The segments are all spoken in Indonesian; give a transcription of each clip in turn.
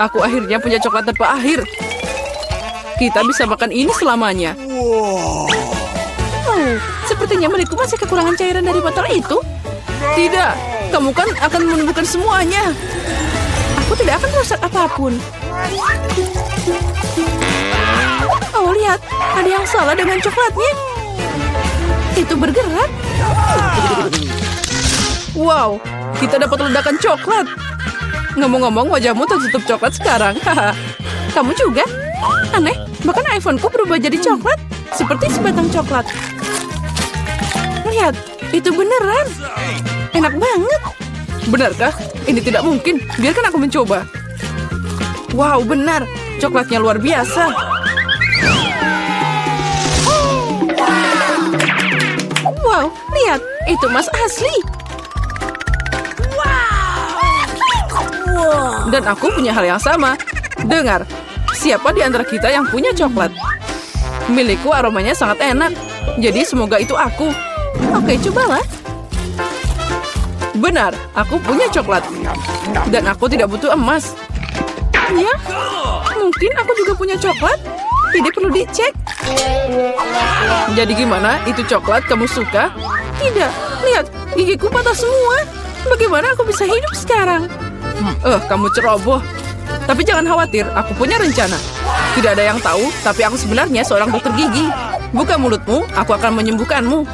aku akhirnya punya coklat tanpa akhir. Kita bisa makan ini selamanya. Oh, sepertinya milikku masih kekurangan cairan dari botol itu. Tidak, kamu kan akan menemukan semuanya. Aku tidak akan merusak apapun. Oh, lihat, ada yang salah dengan coklatnya. Itu bergerak. Wow, kita dapat ledakan coklat. Ngomong-ngomong, wajahmu tertutup coklat sekarang. Kamu juga? Aneh, bahkan iPhone-ku berubah jadi coklat. Seperti sebatang coklat. Lihat, itu beneran. Enak banget. Benarkah? Ini tidak mungkin. Biarkan aku mencoba. Wow, benar. Coklatnya luar biasa. Wow, lihat. Itu emas asli. Dan aku punya hal yang sama. Dengar, siapa di antara kita yang punya coklat? Milikku aromanya sangat enak. Jadi semoga itu aku. Oke, cobalah. Benar, aku punya coklat. Dan aku tidak butuh emas. Ya, mungkin aku juga punya coklat. Ini perlu dicek. Jadi gimana? Itu coklat kamu suka? Tidak, lihat, gigiku patah semua. Bagaimana aku bisa hidup sekarang? Kamu ceroboh. Tapi jangan khawatir, aku punya rencana. Tidak ada yang tahu, tapi aku sebenarnya seorang dokter gigi. Buka mulutmu, aku akan menyembuhkanmu.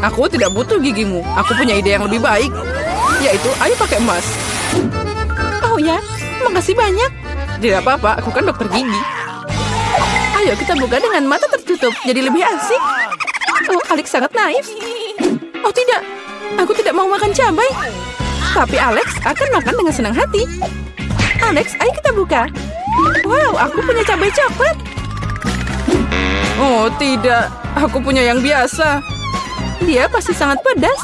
Aku tidak butuh gigimu. Aku punya ide yang lebih baik. Yaitu, ayo pakai emas. Oh ya, makasih banyak. Tidak apa-apa, aku kan dokter gigi. Ayo kita buka dengan mata tertutup, jadi lebih asik. Oh, Alex sangat naif. Oh tidak, aku tidak mau makan cabai. Tapi Alex akan makan dengan senang hati. Alex, ayo kita buka. Wow, aku punya cabai coklat. Oh tidak, aku punya yang biasa. Dia pasti sangat pedas.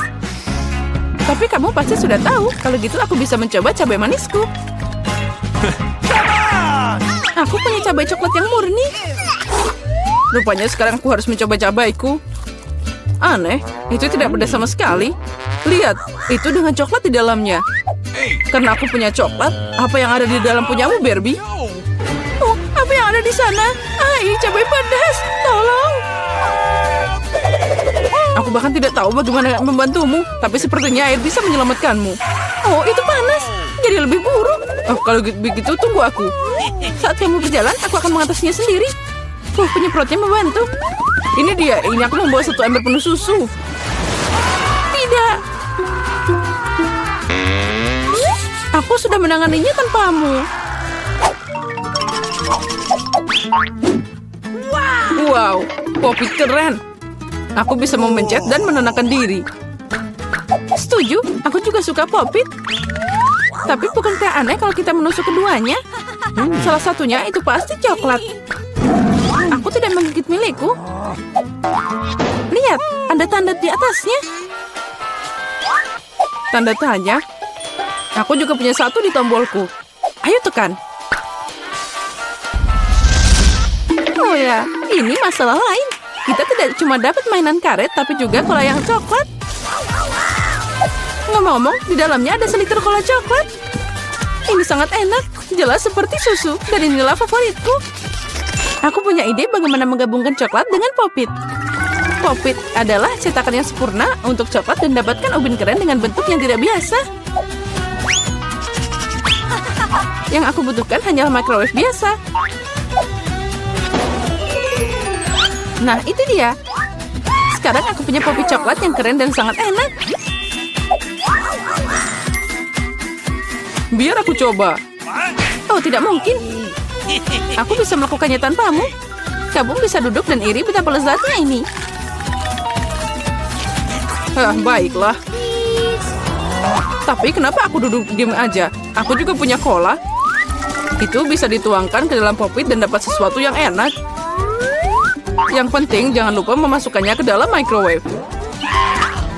Tapi kamu pasti sudah tahu. Kalau gitu aku bisa mencoba cabai manisku. Aku punya cabai coklat yang murni. Rupanya sekarang aku harus mencoba cabaiku. Aneh, itu tidak pedas sama sekali. Lihat, itu dengan coklat di dalamnya. Karena aku punya coklat, apa yang ada di dalam punyamu, Barbie? Oh, apa yang ada di sana? Cabai pedas, tolong. Aku bahkan tidak tahu bagaimana membantumu, tapi sepertinya air bisa menyelamatkanmu. Oh, itu panas, jadi lebih buruk. Oh, kalau begitu tunggu aku. Saat kamu berjalan, aku akan mengatasinya sendiri. Penyemprotnya membantu. Ini dia, ini aku membawa satu ember penuh susu. Tidak. Aku sudah menanganinya tanpamu. Wow, Poppy keren. Aku bisa memencet dan menenangkan diri. Setuju, aku juga suka Poppy. Tapi bukankah aneh kalau kita menusuk keduanya? Salah satunya itu pasti coklat. Aku tidak menggigit milikku. Lihat, ada tanda di atasnya. Tanda tanya. Aku juga punya satu di tombolku. Ayo tekan. Oh ya, ini masalah lain. Kita tidak cuma dapat mainan karet, tapi juga cola yang coklat. Ngomong-ngomong, di dalamnya ada seliter cola coklat. Ini sangat enak, jelas seperti susu, dan inilah favoritku. Aku punya ide bagaimana menggabungkan coklat dengan Pop-It. Pop-It adalah cetakan yang sempurna untuk coklat dan dapatkan ubin keren dengan bentuk yang tidak biasa. Yang aku butuhkan hanyalah microwave biasa. Nah, itu dia. Sekarang aku punya Pop-It coklat yang keren dan sangat enak. Biar aku coba. Oh, tidak mungkin. Aku bisa melakukannya tanpamu. Kamu bisa duduk dan iri betapa lezatnya ini. Baiklah. Tapi kenapa aku duduk diam aja? Aku juga punya cola. Itu bisa dituangkan ke dalam Pop-It dan dapat sesuatu yang enak. Yang penting jangan lupa memasukkannya ke dalam microwave.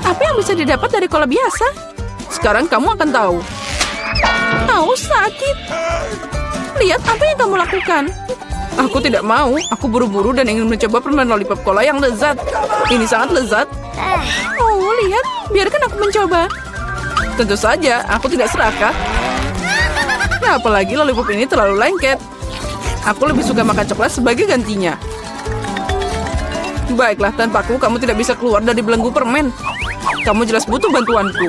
Apa yang bisa didapat dari cola biasa? Sekarang kamu akan tahu. Oh, sakit. Lihat apa yang kamu lakukan. Aku tidak mau. Aku buru-buru dan ingin mencoba permen lollipop cola yang lezat. Ini sangat lezat. Oh, lihat. Biarkan aku mencoba. Tentu saja, aku tidak serakah. Apalagi lollipop ini terlalu lengket. Aku lebih suka makan coklat sebagai gantinya. Baiklah, tanpaku kamu tidak bisa keluar dari belenggu permen. Kamu jelas butuh bantuanku.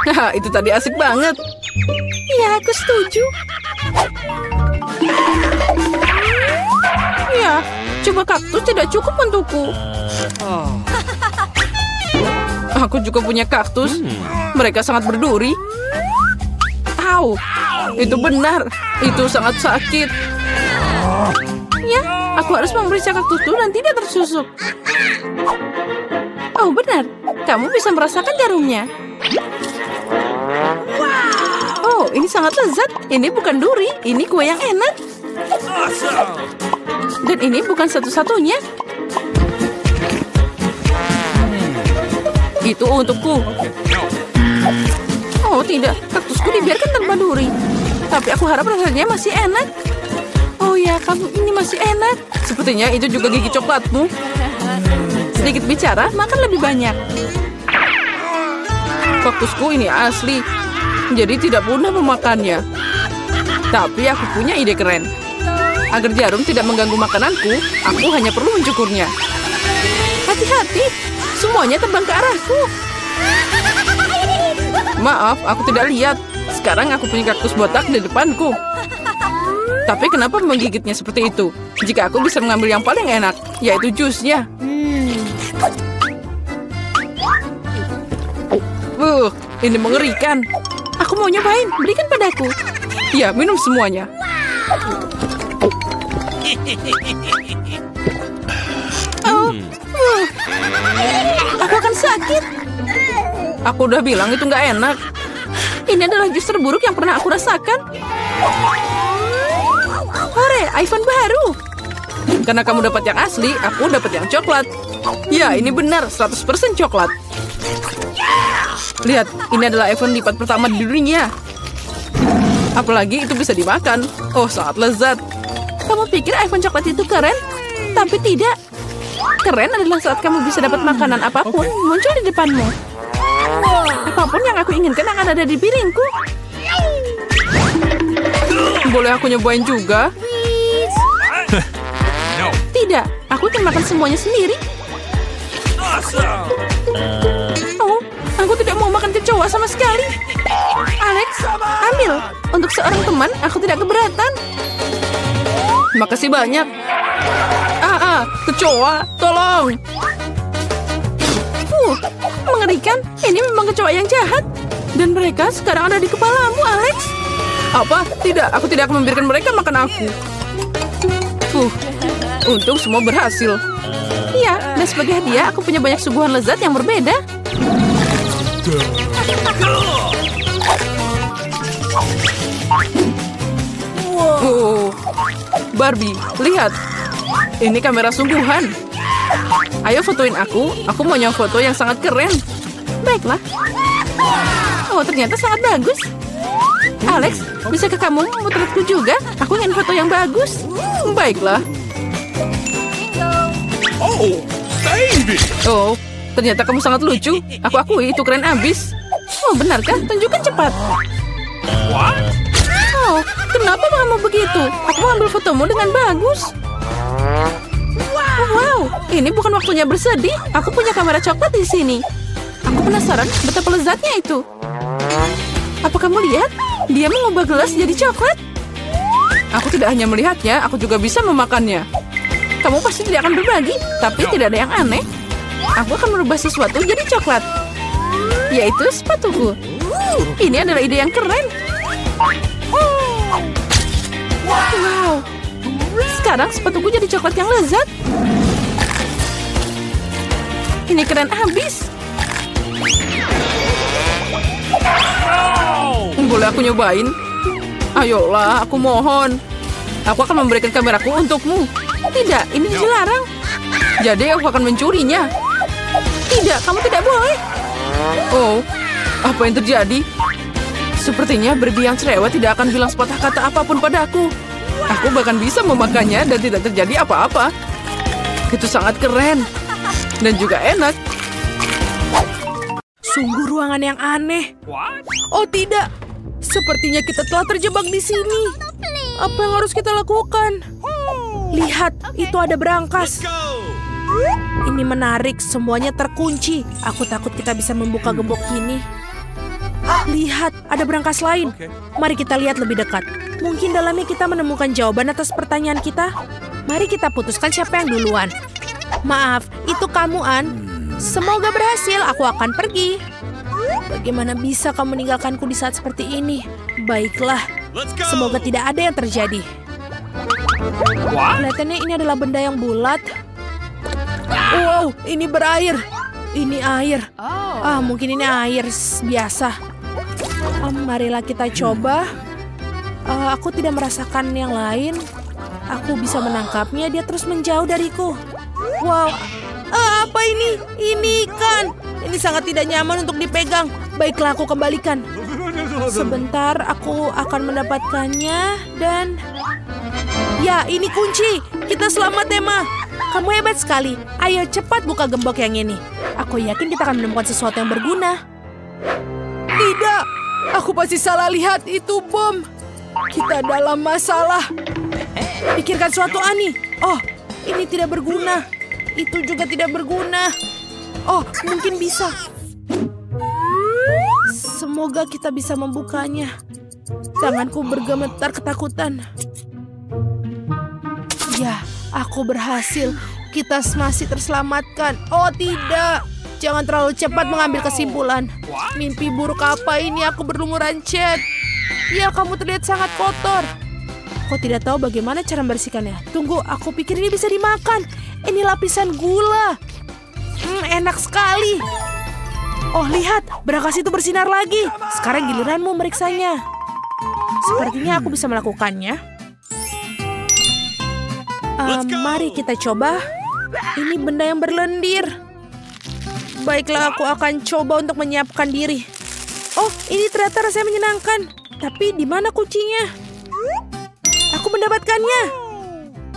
Haha, itu tadi asik banget. Ya, aku setuju. Ya, coba kaktus tidak cukup untukku. Aku juga punya kaktus. Mereka sangat berduri. Au, itu benar. Itu sangat sakit. Ya, aku harus memeriksa kaktusku dan tidak tersusuk. Oh, benar. Kamu bisa merasakan jarumnya. Oh, ini sangat lezat. Ini bukan duri. Ini kue yang enak. Dan ini bukan satu-satunya. Itu untukku. Oh, tidak. Kaktusku dibiarkan tanpa duri. Tapi aku harap rasanya masih enak. Oh ya, kamu ini masih enak. Sepertinya itu juga gigi coklatmu. Sedikit bicara, makan lebih banyak. Kaktusku ini asli. Jadi tidak mudah memakannya. Tapi aku punya ide keren. Agar jarum tidak mengganggu makananku, aku hanya perlu mencukurnya. Hati-hati, semuanya terbang ke arahku. Maaf, aku tidak lihat. Sekarang aku punya kaktus botak di depanku. Tapi kenapa menggigitnya seperti itu? Jika aku bisa mengambil yang paling enak, yaitu jusnya. Ini mengerikan. Aku mau nyobain, berikan padaku. Ya, minum semuanya. Aku akan sakit. Aku udah bilang itu nggak enak. Ini adalah jus terburuk yang pernah aku rasakan. Hore, iPhone baru. Karena kamu dapat yang asli, aku dapat yang coklat. Ya, ini benar, 100% coklat. Lihat, ini adalah iPhone lipat pertama di dunia. Apalagi itu bisa dimakan. Oh, sangat lezat. Kamu pikir iPhone coklat itu keren? Tapi tidak. Keren adalah saat kamu bisa dapat makanan apapun muncul di depanmu. Apapun yang aku inginkan akan ada di piringku. Boleh aku nyobain juga? Tidak, aku akan makan semuanya sendiri. Oh, aku tidak mau makan kecoa sama sekali. Alex, ambil. Untuk seorang teman, aku tidak keberatan. Makasih banyak. Kecoa, tolong. Mengerikan. Ini memang kecoa yang jahat. Dan mereka sekarang ada di kepalamu, Alex. Apa? Tidak, aku tidak akan membiarkan mereka makan aku. Untung semua berhasil. Iya, dan sebagai hadiah aku punya banyak suguhan lezat yang berbeda. Oh, Barbie, lihat. Ini kamera sungguhan. Ayo fotoin aku. Aku mau foto yang sangat keren. Baiklah. Oh, ternyata sangat bagus. Alex, bisakah kamu memotretku juga? Aku ingin foto yang bagus. Baiklah. Oh, baby. Oh, ternyata kamu sangat lucu. Aku akui itu keren abis. Oh, benarkah? Tunjukkan cepat. What? Oh, kenapa kamu begitu? Aku mau ambil fotomu dengan bagus. Wow, ini bukan waktunya bersedih. Aku punya kamera coklat di sini. Aku penasaran betapa lezatnya itu. Apa kamu lihat? Dia mengubah gelas jadi coklat. Aku tidak hanya melihatnya, aku juga bisa memakannya. Kamu pasti tidak akan berbagi, tapi tidak ada yang aneh. Aku akan merubah sesuatu jadi coklat. Yaitu sepatuku. Ini adalah ide yang keren. Wow. Sekarang sepatuku jadi coklat yang lezat. Ini keren abis. Boleh aku nyobain? Ayolah, aku mohon. Aku akan memberikan kameraku untukmu. Tidak, ini dilarang. Jadi aku akan mencurinya. Tidak, kamu tidak boleh. Oh, apa yang terjadi? Sepertinya Barbie yang cerewet tidak akan bilang sepatah kata apapun padaku. Aku bahkan bisa memakannya dan tidak terjadi apa-apa. Itu sangat keren. Dan juga enak. Sungguh ruangan yang aneh. What? Oh tidak, sepertinya kita telah terjebak di sini. Apa yang harus kita lakukan? Lihat, itu ada berangkas. Go! Ini menarik, semuanya terkunci. Aku takut kita bisa membuka gembok ini. Lihat, ada berangkas lain. Oke. Mari kita lihat lebih dekat. Mungkin dalamnya kita menemukan jawaban atas pertanyaan kita. Mari kita putuskan siapa yang duluan. Maaf, itu kamu, An. Semoga berhasil, aku akan pergi. Bagaimana bisa kamu meninggalkanku di saat seperti ini? Baiklah, Let's go! semoga tidak ada yang terjadi. What? Kelihatannya ini adalah benda yang bulat. Wow, ini berair. Ini air. Mungkin ini air biasa. Marilah kita coba. Aku tidak merasakan yang lain. Aku bisa menangkapnya, dia terus menjauh dariku. Wow, apa ini? Ini ikan. Ini sangat tidak nyaman untuk dipegang. Baiklah, aku kembalikan. Sebentar, aku akan mendapatkannya dan... Ya, ini kunci. Kita selamat, Emma. Kamu hebat sekali. Ayo cepat buka gembok yang ini. Aku yakin kita akan menemukan sesuatu yang berguna. Tidak, aku pasti salah lihat. Itu bom. Kita dalam masalah. Pikirkan suatu, Ani. Oh, ini tidak berguna. Itu juga tidak berguna. Oh, mungkin bisa. Semoga kita bisa membukanya. Tanganku bergemetar ketakutan. Ya, aku berhasil. Kita masih terselamatkan. Oh tidak, jangan terlalu cepat mengambil kesimpulan. Mimpi buruk apa ini? Aku berlumuran cat. Ya, kamu terlihat sangat kotor. Kau tidak tahu bagaimana cara membersihkannya. Tunggu, aku pikir ini bisa dimakan. Ini lapisan gula. Enak sekali. Oh lihat, berangkas itu bersinar lagi. Sekarang giliranmu meriksanya. Sepertinya aku bisa melakukannya. Mari kita coba. Ini benda yang berlendir. Baiklah, aku akan coba untuk menyiapkan diri. Oh, ini ternyata rasanya menyenangkan. Tapi di mana kuncinya? Aku mendapatkannya.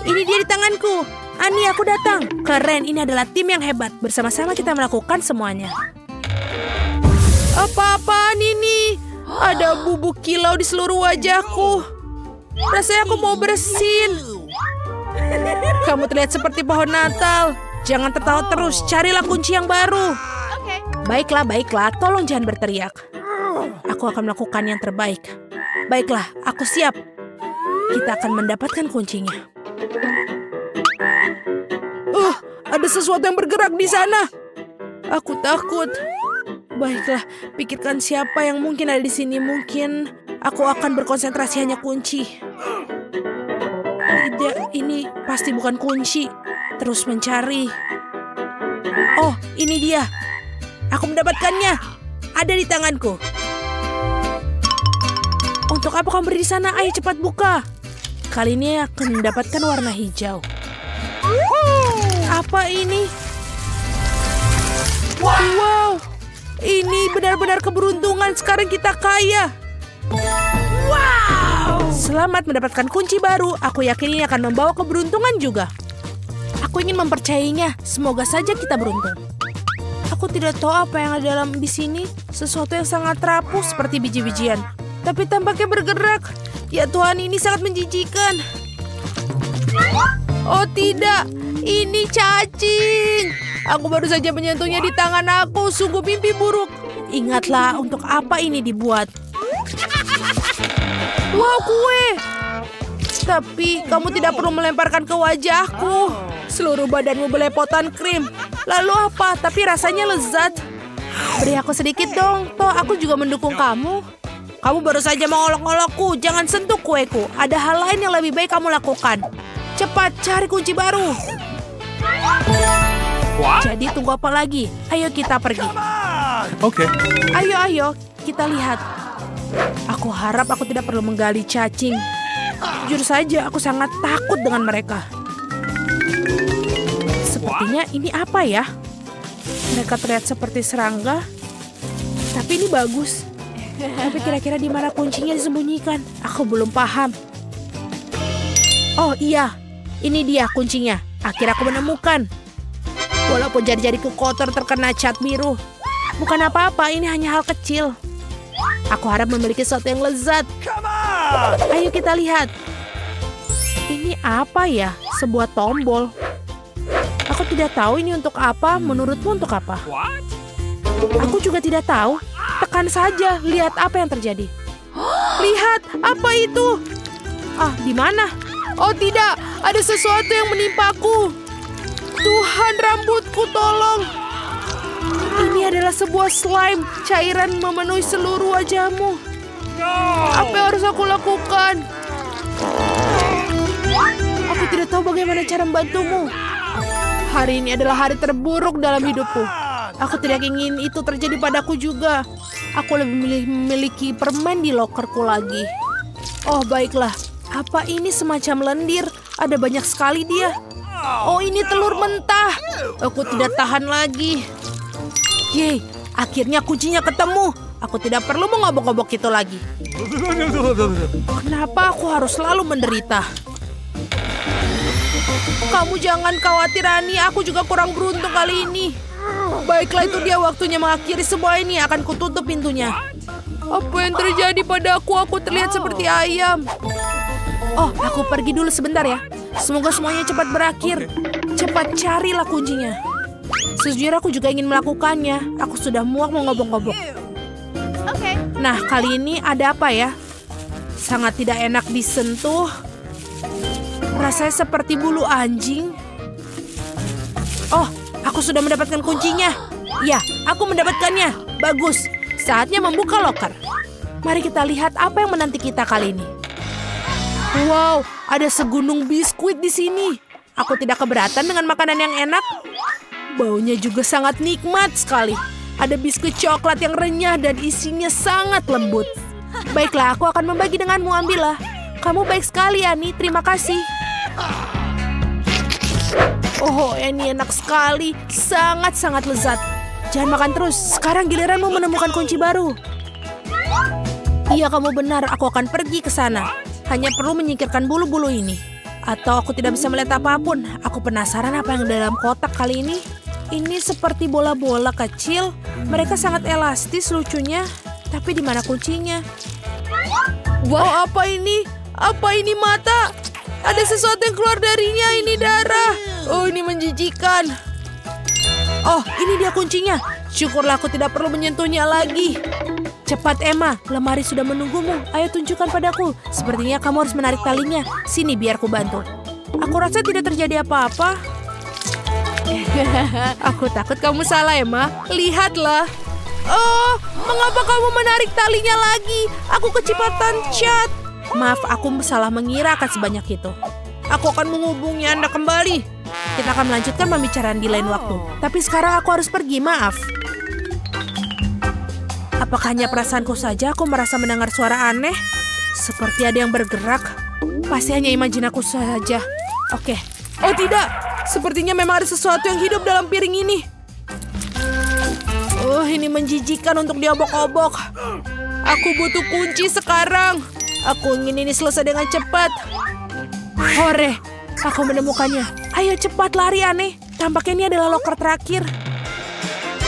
Ini dia di tanganku. Ani, aku datang. Keren, ini adalah tim yang hebat. Bersama-sama kita melakukan semuanya. Apa-apaan ini? Ada bubuk kilau di seluruh wajahku. Rasanya aku mau bersin. Kamu terlihat seperti pohon Natal. Jangan tertawa terus, carilah kunci yang baru. Baiklah, baiklah, tolong jangan berteriak. Aku akan melakukan yang terbaik. Baiklah, aku siap. Kita akan mendapatkan kuncinya. Ada sesuatu yang bergerak di sana. Aku takut. Baiklah, pikirkan siapa yang mungkin ada di sini. Mungkin aku akan berkonsentrasi hanya kunci. Tidak, ini pasti bukan kunci. Terus mencari. Oh, ini dia. Aku mendapatkannya. Ada di tanganku. Untuk apa kamu berdiri di sana? Ayo cepat buka. Kali ini akan mendapatkan warna hijau. Apa ini? Wow, ini benar-benar keberuntungan. Sekarang kita kaya. Wow! Selamat mendapatkan kunci baru. Aku yakin ini akan membawa keberuntungan juga. Aku ingin mempercayainya. Semoga saja kita beruntung. Aku tidak tahu apa yang ada dalam di sini. Sesuatu yang sangat rapuh seperti biji-bijian. Tapi tampaknya bergerak. Ya Tuhan, ini sangat menjijikan. Oh tidak, ini cacing. Aku baru saja menyentuhnya di tangan aku. Sungguh mimpi buruk. Ingatlah untuk apa ini dibuat. Wow, kue. Tapi kamu tidak perlu melemparkan ke wajahku. Seluruh badanmu belepotan krim. Lalu apa? Tapi rasanya lezat. Beri aku sedikit dong. Toh aku juga mendukung kamu. Kamu baru saja mengolok-olokku. Jangan sentuh kueku. Ada hal lain yang lebih baik kamu lakukan. Cepat cari kunci baru. What? Jadi tunggu apa lagi? Ayo kita pergi. Okay. Ayo, kita lihat. Aku harap aku tidak perlu menggali cacing. Jujur saja, aku sangat takut dengan mereka. Sepertinya ini apa ya? Mereka terlihat seperti serangga. Tapi ini bagus. Tapi kira-kira di mana kuncinya disembunyikan? Aku belum paham. Oh iya, ini dia kuncinya. Akhirnya aku menemukan. Walaupun jari-jariku kotor terkena cat biru, Bukan apa-apa, ini hanya hal kecil. Aku harap memiliki sesuatu yang lezat. Ayo kita lihat. Ini apa ya? Sebuah tombol. Aku tidak tahu ini untuk apa. Menurutmu untuk apa? Aku juga tidak tahu. Tekan saja, lihat apa yang terjadi. Lihat, apa itu? Ah, di mana? Oh tidak, ada sesuatu yang menimpaku. Tuhan, rambutku, tolong. Ini adalah sebuah slime. Cairan memenuhi seluruh wajahmu. Apa yang harus aku lakukan? Aku tidak tahu bagaimana cara membantumu. Hari ini adalah hari terburuk dalam hidupku. Aku tidak ingin itu terjadi padaku juga. Aku lebih memilih memiliki permen di lokerku lagi. Oh, baiklah. Apa ini semacam lendir? Ada banyak sekali dia. Oh, ini telur mentah. Aku tidak tahan lagi. Yeay, akhirnya kuncinya ketemu. Aku tidak perlu mengobok-obok itu lagi. Kenapa aku harus selalu menderita? Kamu jangan khawatir, Ani. Aku juga kurang beruntung kali ini. Baiklah, itu dia waktunya mengakhiri semua ini. Akan kututup pintunya. Apa yang terjadi padaku? Aku terlihat seperti ayam. Oh, aku pergi dulu sebentar ya. Semoga semuanya cepat berakhir. Cepat carilah kuncinya. Sejujurnya aku juga ingin melakukannya. Aku sudah muak mengobok-ngobok. Nah, kali ini ada apa ya? Sangat tidak enak disentuh. Rasanya seperti bulu anjing. Oh, aku sudah mendapatkan kuncinya. Ya, aku mendapatkannya. Bagus. Saatnya membuka loker. Mari kita lihat apa yang menanti kita kali ini. Wow, ada segunung biskuit di sini. Aku tidak keberatan dengan makanan yang enak. Baunya juga sangat nikmat sekali. Ada biskuit coklat yang renyah dan isinya sangat lembut. Baiklah, aku akan membagi denganmu, ambillah. Kamu baik sekali, Ani. Terima kasih. Oh, ini enak sekali. Sangat-sangat lezat. Jangan makan terus. Sekarang giliranmu menemukan kunci baru. Iya, kamu benar. Aku akan pergi ke sana. Hanya perlu menyingkirkan bulu-bulu ini. Atau aku tidak bisa melihat apapun. Aku penasaran apa yang ada dalam kotak kali ini. Ini seperti bola-bola kecil. Mereka sangat elastis lucunya. Tapi di mana kuncinya? Wow, apa ini? Apa ini mata? Ada sesuatu yang keluar darinya. Ini darah. Oh, ini menjijikan. Oh, ini dia kuncinya. Syukurlah aku tidak perlu menyentuhnya lagi. Cepat, Emma. Lemari sudah menunggumu. Ayo tunjukkan padaku. Sepertinya kamu harus menarik talinya. Sini, biar ku bantu. Aku rasa tidak terjadi apa-apa. Aku takut kamu salah, Emma. Lihatlah. Oh, mengapa kamu menarik talinya lagi? Aku kecepatan cat. Maaf, aku salah mengira akan sebanyak itu. Aku akan menghubungi Anda kembali. Kita akan melanjutkan pembicaraan di lain waktu. Tapi sekarang aku harus pergi, maaf. Apakah hanya perasaanku saja aku merasa mendengar suara aneh? Seperti ada yang bergerak. Pasti hanya imajinaku saja. Oke. Oh tidak, sepertinya memang ada sesuatu yang hidup dalam piring ini. Oh, ini menjijikan untuk diobok-obok. Aku butuh kunci sekarang. Aku ingin ini selesai dengan cepat. Hore, aku menemukannya. Ayo cepat lari, Aneh. Tampaknya ini adalah loker terakhir.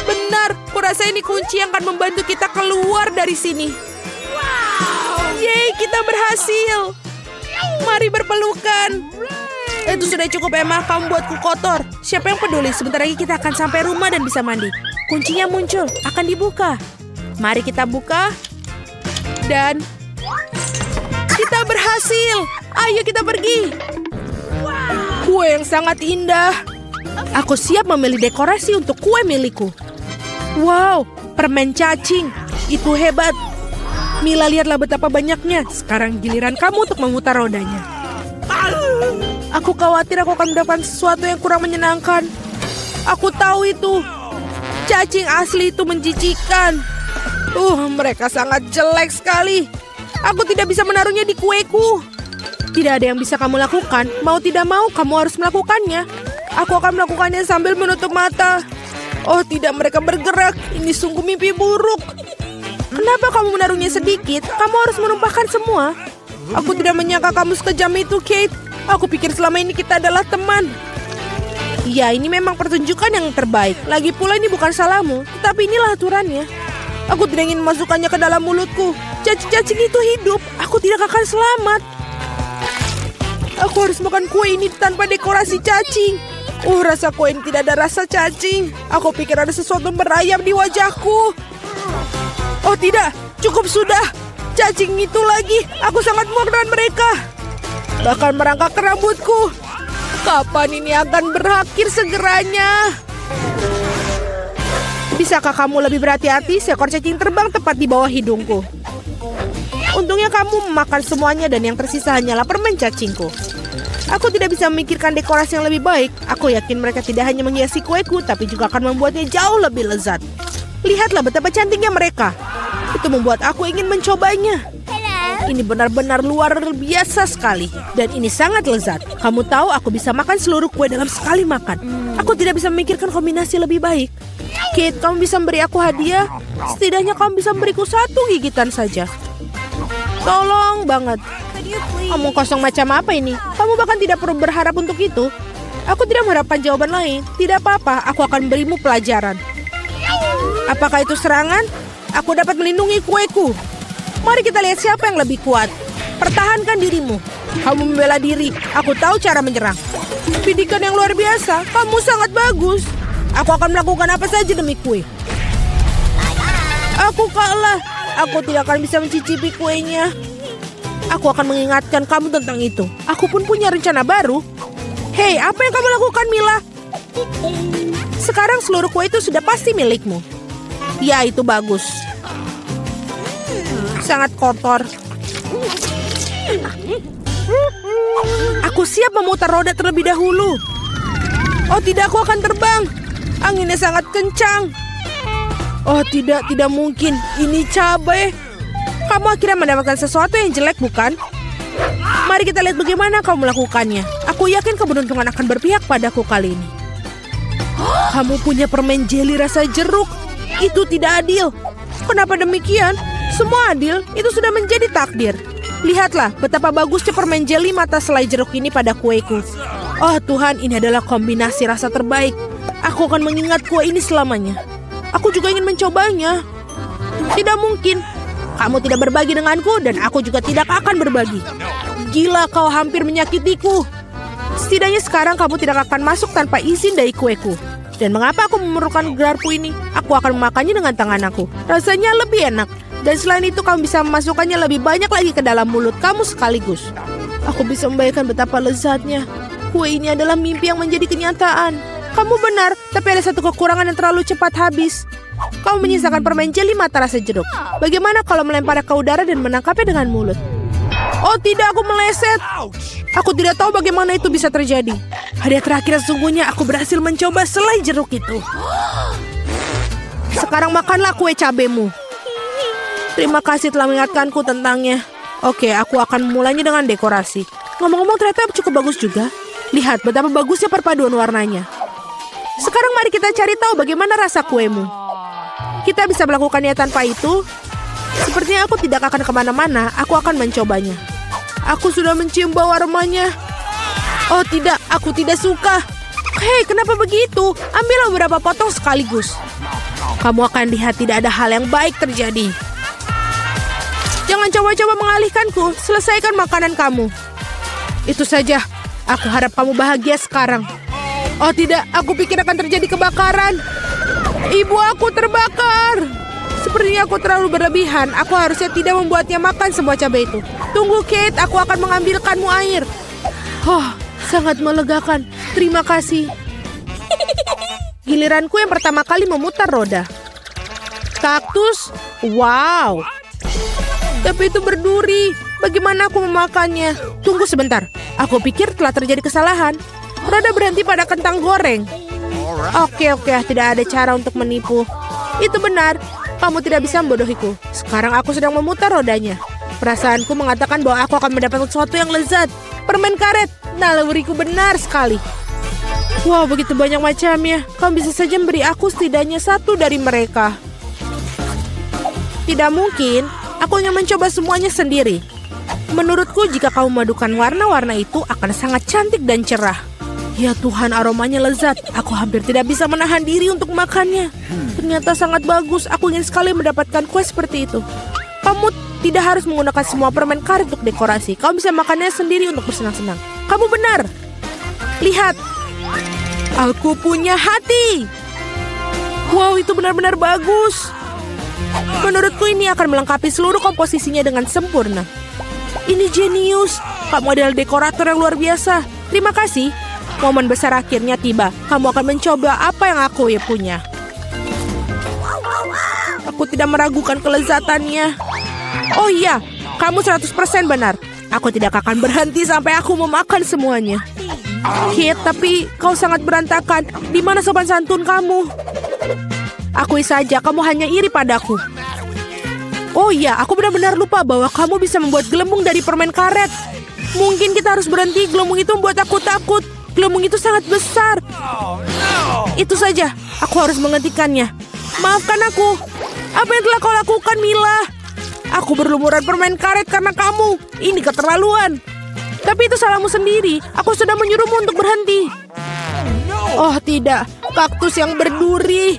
Benar, kurasa ini kunci yang akan membantu kita keluar dari sini. Yeay, kita berhasil. Mari berpelukan. Itu sudah cukup, Emma. Kamu buatku kotor. Siapa yang peduli? Sebentar lagi kita akan sampai rumah dan bisa mandi. Kuncinya muncul. Akan dibuka. Mari kita buka. Dan kita berhasil. Ayo kita pergi. Kue yang sangat indah. Aku siap memilih dekorasi untuk kue milikku. Wow, permen cacing. Itu hebat. Mila, lihatlah betapa banyaknya. Sekarang giliran kamu untuk memutar rodanya. Aku khawatir aku akan mendapatkan sesuatu yang kurang menyenangkan. Aku tahu itu. Cacing asli itu menjijikan. Mereka sangat jelek sekali. Aku tidak bisa menaruhnya di kueku. Tidak ada yang bisa kamu lakukan. Mau tidak mau, kamu harus melakukannya. Aku akan melakukannya sambil menutup mata. Oh tidak, mereka bergerak. Ini sungguh mimpi buruk. Kenapa kamu menaruhnya sedikit? Kamu harus menumpahkan semua. Aku tidak menyangka kamu sekejam itu, Kate. Aku pikir selama ini kita adalah teman. Ya, ini memang pertunjukan yang terbaik. Lagi pula ini bukan salahmu, tetapi inilah aturannya. Aku tidak ingin memasukkannya ke dalam mulutku. Cacing-cacing itu hidup. Aku tidak akan selamat. Aku harus makan kue ini tanpa dekorasi cacing. Rasa kue ini tidak ada rasa cacing. Aku pikir ada sesuatu merayap di wajahku. Oh tidak, cukup sudah. Cacing itu lagi. Aku sangat muak dengan mereka. Bahkan merangkak ke rambutku. Kapan ini akan berakhir segeranya? Bisakah kamu lebih berhati-hati? Seekor cacing terbang tepat di bawah hidungku. Untungnya kamu memakan semuanya dan yang tersisa hanyalah permen cacingku. Aku tidak bisa memikirkan dekorasi yang lebih baik. Aku yakin mereka tidak hanya menghiasi kueku, tapi juga akan membuatnya jauh lebih lezat. Lihatlah betapa cantiknya mereka. Itu membuat aku ingin mencobanya. Ini benar-benar luar biasa sekali. Dan ini sangat lezat. Kamu tahu aku bisa makan seluruh kue dalam sekali makan. Aku tidak bisa memikirkan kombinasi lebih baik. Kate, kamu bisa memberi aku hadiah? Setidaknya kamu bisa memberiku 1 gigitan saja. Tolong banget. Kamu kosong macam apa ini? Kamu bahkan tidak perlu berharap untuk itu. Aku tidak mengharapkan jawaban lain. Tidak apa-apa, aku akan berimu pelajaran. Apakah itu serangan? Aku dapat melindungi kueku. Mari kita lihat siapa yang lebih kuat. Pertahankan dirimu. Kamu membela diri. Aku tahu cara menyerang. Bidikan yang luar biasa. Kamu sangat bagus. Aku akan melakukan apa saja demi kue. Aku kalah. Aku tidak akan bisa mencicipi kuenya. Aku akan mengingatkan kamu tentang itu. Aku pun punya rencana baru. Hei, apa yang kamu lakukan, Mila? Sekarang seluruh kue itu sudah pasti milikmu. Ya, itu bagus. Sangat kotor. Aku siap memutar roda terlebih dahulu. Oh tidak, aku akan terbang. Anginnya sangat kencang. Oh tidak mungkin. Ini cabai. Kamu akhirnya mendapatkan sesuatu yang jelek, bukan? Mari kita lihat bagaimana kamu melakukannya. Aku yakin keberuntungan akan berpihak padaku kali ini. Kamu punya permen jeli rasa jeruk. Itu tidak adil. Kenapa demikian? Semua adil, itu sudah menjadi takdir. Lihatlah betapa bagusnya permen jeli mata selai jeruk ini pada kueku. Oh Tuhan, ini adalah kombinasi rasa terbaik. Aku akan mengingat kue ini selamanya. Aku juga ingin mencobanya. Tidak mungkin. Kamu tidak berbagi denganku dan aku juga tidak akan berbagi. Gila, kau hampir menyakitiku. Setidaknya sekarang kamu tidak akan masuk tanpa izin dari kueku. Dan mengapa aku memerlukan garpu ini? Aku akan memakannya dengan tangan aku. Rasanya lebih enak. Dan selain itu kamu bisa memasukkannya lebih banyak lagi ke dalam mulut kamu sekaligus. Aku bisa membayangkan betapa lezatnya. Kue ini adalah mimpi yang menjadi kenyataan. Kamu benar, tapi ada satu kekurangan yang terlalu cepat habis. Kamu menyisakan permen jeli mata rasa jeruk. Bagaimana kalau melempar ke udara dan menangkapnya dengan mulut? Oh tidak, aku meleset. Aku tidak tahu bagaimana itu bisa terjadi. Hadiah terakhir sesungguhnya aku berhasil mencoba selai jeruk itu. Sekarang makanlah kue cabemu. Terima kasih telah mengingatkanku tentangnya. Oke, aku akan memulainya dengan dekorasi. Ngomong-ngomong ternyata cukup bagus juga. Lihat betapa bagusnya perpaduan warnanya. Sekarang mari kita cari tahu bagaimana rasa kuemu. Kita bisa melakukannya tanpa itu. Sepertinya aku tidak akan kemana-mana. Aku akan mencobanya. Aku sudah mencium bau aromanya. Oh tidak, aku tidak suka. Hei, kenapa begitu? Ambillah beberapa potong sekaligus. Kamu akan lihat tidak ada hal yang baik terjadi. Jangan coba-coba mengalihkanku. Selesaikan makanan kamu. Itu saja. Aku harap kamu bahagia sekarang. Oh tidak, aku pikir akan terjadi kebakaran. Ibu aku terbakar. Sepertinya aku terlalu berlebihan. Aku harusnya tidak membuatnya makan semua cabai itu. Tunggu Kate, aku akan mengambilkanmu air. Oh, sangat melegakan. Terima kasih. Giliranku yang pertama kali memutar roda. Kaktus? Wow. Tapi itu berduri. Bagaimana aku memakannya? Tunggu sebentar. Aku pikir telah terjadi kesalahan. Roda berhenti pada kentang goreng. Oke, tidak ada cara untuk menipu. Itu benar. Kamu tidak bisa membodohiku. Sekarang aku sedang memutar rodanya. Perasaanku mengatakan bahwa aku akan mendapatkan sesuatu yang lezat. Permen karet. Naluriku benar sekali. Wow, begitu banyak macamnya. Kamu bisa saja memberi aku setidaknya satu dari mereka. Tidak mungkin. Aku ingin mencoba semuanya sendiri. Menurutku jika kamu memadukan warna-warna itu akan sangat cantik dan cerah. Ya Tuhan, aromanya lezat. Aku hampir tidak bisa menahan diri untuk makannya. Ternyata sangat bagus. Aku ingin sekali mendapatkan kue seperti itu. Kamu tidak harus menggunakan semua permen karet untuk dekorasi. Kamu bisa makannya sendiri untuk bersenang-senang. Kamu benar. Lihat. Aku punya hati. Wow, itu benar-benar bagus. Menurutku ini akan melengkapi seluruh komposisinya dengan sempurna. Ini jenius. Kamu adalah dekorator yang luar biasa. Terima kasih. Momen besar akhirnya tiba. Kamu akan mencoba apa yang aku punya. Aku tidak meragukan kelezatannya. Oh iya, kamu 100% benar. Aku tidak akan berhenti sampai aku memakan semuanya. Kit, tapi kau sangat berantakan. Di mana sopan santun kamu? Akui saja, kamu hanya iri padaku. Oh iya, aku benar-benar lupa bahwa kamu bisa membuat gelembung dari permen karet. Mungkin kita harus berhenti, gelembung itu membuat aku takut. Gelembung itu sangat besar. Itu saja, aku harus menghentikannya. Maafkan aku. Apa yang telah kau lakukan, Mila? Aku berlumuran permen karet karena kamu. Ini keterlaluan. Tapi itu salahmu sendiri. Aku sudah menyuruhmu untuk berhenti. Oh tidak, kaktus yang berduri.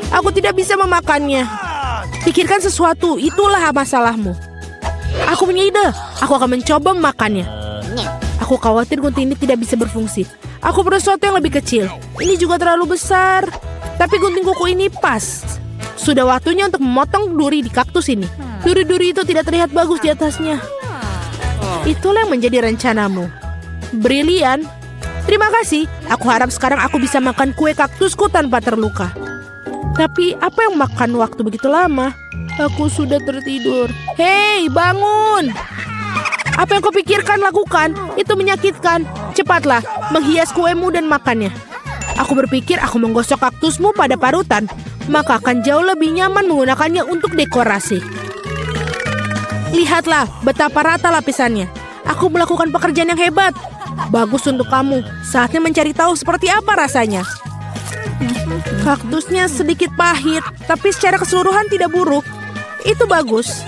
Aku tidak bisa memakannya. Pikirkan sesuatu, itulah masalahmu. Aku punya ide. Aku akan mencoba memakannya. Aku khawatir gunting ini tidak bisa berfungsi. Aku perlu sesuatu yang lebih kecil. Ini juga terlalu besar. Tapi gunting kuku ini pas. Sudah waktunya untuk memotong duri di kaktus ini. Duri-duri itu tidak terlihat bagus di atasnya. Itulah yang menjadi rencanamu. Brilian. Terima kasih. Aku harap sekarang aku bisa makan kue kaktusku tanpa terluka. Tapi apa yang makan waktu begitu lama? Aku sudah tertidur. Hei, bangun! Apa yang kau pikirkan lakukan? Itu menyakitkan. Cepatlah, menghias kuemu dan makannya. Aku berpikir aku menggosok kaktusmu pada parutan. Maka akan jauh lebih nyaman menggunakannya untuk dekorasi. Lihatlah betapa rata lapisannya. Aku melakukan pekerjaan yang hebat. Bagus untuk kamu. Saatnya mencari tahu seperti apa rasanya. Kaktusnya sedikit pahit, tapi secara keseluruhan tidak buruk. Itu bagus.